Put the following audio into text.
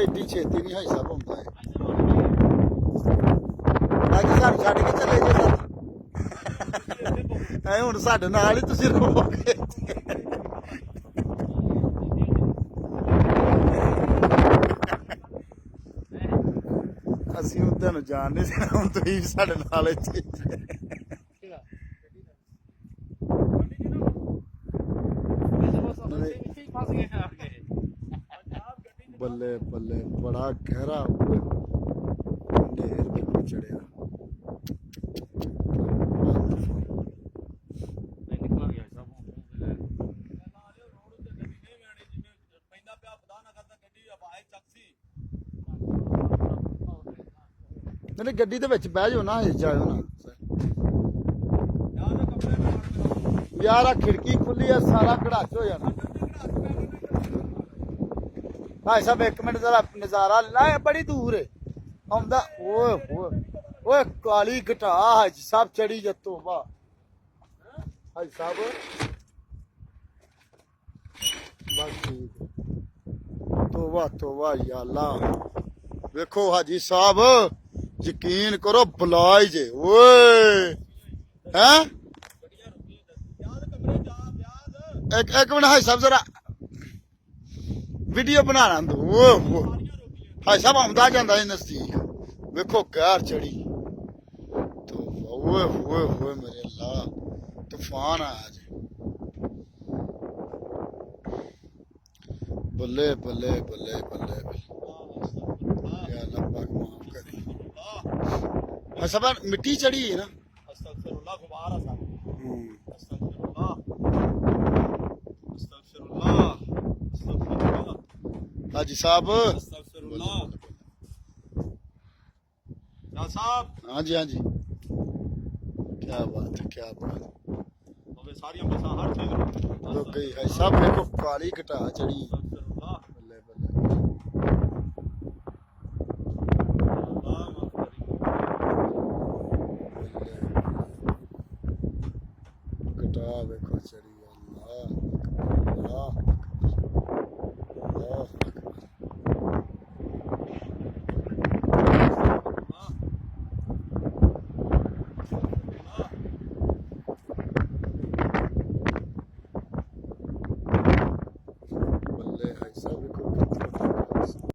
एड्डी छेती नहीं हाई साहब होंदा है बाकी सानू छड्ड के चले जे सर ਐ ਹੁਣ ਸਾਡੇ ਨਾਲ ਹੀ ਤੁਸੀਂ ਰਹੋਗੇ ਅਸੀਂ ਉਧਰ ਨੂੰ ਜਾਣ ਨਹੀਂ ਸੀ ਹੁਣ ਤੁਸੀਂ ਵੀ ਸਾਡੇ ਨਾਲ ਇੱਥੇ ਬੱਲੇ ਬੱਲੇ ਬੜਾ ਗਹਿਰਾ ਢੇਰ ਕਿਉਂ ਚੜਿਆ नहीं गड्डी दे विच बह जाओ ना जाओ ना यार खिड़की खुली है सारा कड़ाच हो जाना भाई साहब एक मिनट जरा नजारा ला बड़ी दूर है आंदा ओए ओए ओए काली घटा हाजी साहब चढ़ी जा तोबा हाजी साहब बस ठीक तोबा तोबा या अल्लाह देखो हाजी साहब यकीन करो बुलाई जे ओए हैं एक मिनट हाई साहब जरा वीडियो बनाना दो हाई साहब आंदा जांदा नजदीक वेखो गैर चढ़ी तो ओए ओए ओए मेरे अल्लाह तूफान आया जी बल्ले बल्ले बल्ले बल्ले या अल्लाह पाक माफ करे हाँ सब मिट्टी चढ़ी है ना अस्तगफिरुल्लाह गुबारा साहब अस्तगफिरुल्लाह अस्तगफिरुल्लाह अस्तगफिरुल्लाह हाजी साहब अस्तगफिरुल्लाह या साहब हाँ जी क्या बात है सारी बसा हर चीज तो गई है सब देखो काली घटा चढ़ी